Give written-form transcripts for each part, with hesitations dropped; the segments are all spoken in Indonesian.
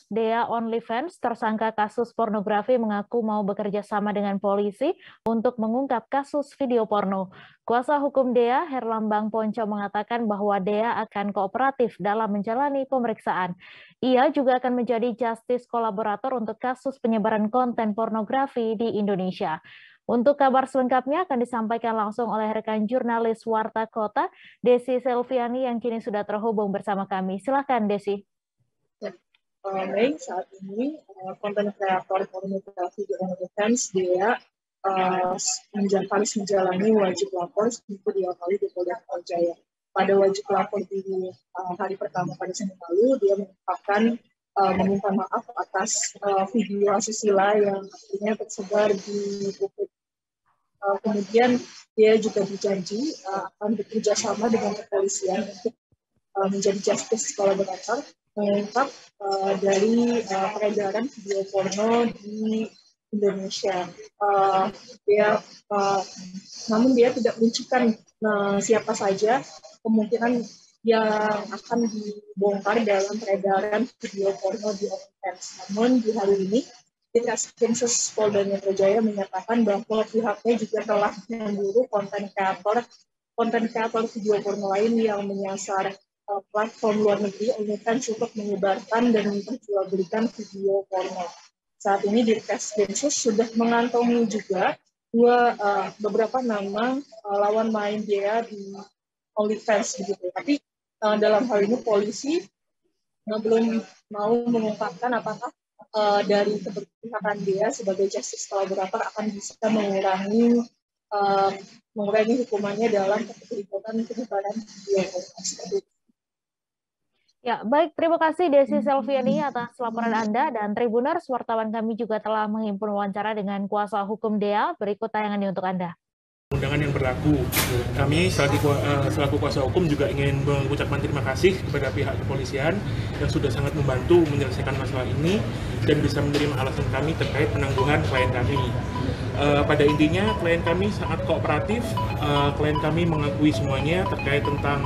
Dea OnlyFans, tersangka kasus pornografi mengaku mau bekerja sama dengan polisi untuk mengungkap kasus video porno. Kuasa hukum Dea, Herlambang Ponco, mengatakan bahwa Dea akan kooperatif dalam menjalani pemeriksaan. Ia juga akan menjadi justice kolaborator untuk kasus penyebaran konten pornografi di Indonesia. Untuk kabar selengkapnya akan disampaikan langsung oleh rekan jurnalis Warta Kota, Desi Selviani, yang kini sudah terhubung bersama kami. Silakan, Desi. Baik, saat ini konten kreator pornografi di OnlyFans Dea harus menjalani wajib lapor seperti diawali di Polda Metro Jaya. Pada wajib lapor di hari pertama pada Senin lalu, dia meminta maaf atas video asusila yang akhirnya tersebar di publik. Kemudian dia juga berjanji akan bekerja sama dengan kepolisian untuk menjadi justice kolaborator mengungkap dari peredaran video porno di Indonesia. Namun dia tidak menunjukkan siapa saja kemungkinan yang akan dibongkar dalam peredaran video porno di OnlyFans. Namun di hari ini Dinsus Polda Metro Jaya menyatakan bahwa pihaknya juga telah memburu konten kreator video porno lain yang menyasar platform luar negeri OnlyFans untuk menyebarkan dan memperjualbelikan video porno. Saat ini Dinsus sudah mengantongi juga beberapa nama lawan main dia di OnlyFans begitu. Tapi dalam hal ini polisi belum mau mengungkapkan apakah dari keberpihakan dia sebagai justice kolaborator akan bisa mengurangi hukumannya dalam keterlibatan penyebaran video porno. Ya, baik. Terima kasih Desi Selviani atas laporan Anda, dan Tribuners, wartawan kami juga telah menghimpun wawancara dengan kuasa hukum Dea. Berikut tayangan ini untuk Anda. Undangan yang berlaku. Kami selaku kuasa hukum juga ingin mengucapkan terima kasih kepada pihak kepolisian yang sudah sangat membantu menyelesaikan masalah ini dan bisa menerima alasan kami terkait penangguhan klien kami. Pada intinya klien kami sangat kooperatif, klien kami mengakui semuanya terkait tentang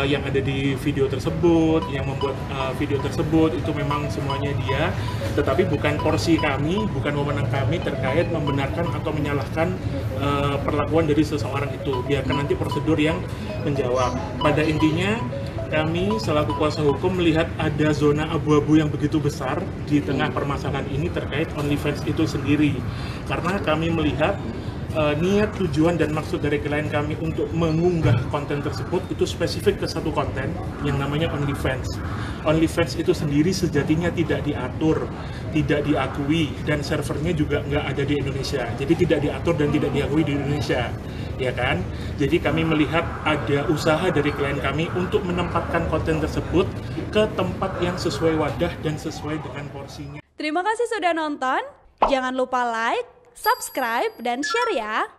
yang ada di video tersebut, yang membuat video tersebut itu memang semuanya dia, tetapi bukan porsi kami, bukan wewenang kami terkait membenarkan atau menyalahkan perlakuan dari seseorang itu. Biarkan nanti prosedur yang menjawab. Pada intinya kami selaku kuasa hukum melihat ada zona abu-abu yang begitu besar di tengah permasalahan ini terkait OnlyFans itu sendiri, karena kami melihat niat, tujuan, dan maksud dari klien kami untuk mengunggah konten tersebut itu spesifik ke satu konten yang namanya OnlyFans. OnlyFans itu sendiri sejatinya tidak diatur, tidak diakui, dan servernya juga nggak ada di Indonesia. Jadi tidak diatur dan tidak diakui di Indonesia, ya kan? Jadi kami melihat ada usaha dari klien kami untuk menempatkan konten tersebut ke tempat yang sesuai wadah dan sesuai dengan porsinya. Terima kasih sudah nonton. Jangan lupa like, subscribe, dan share ya!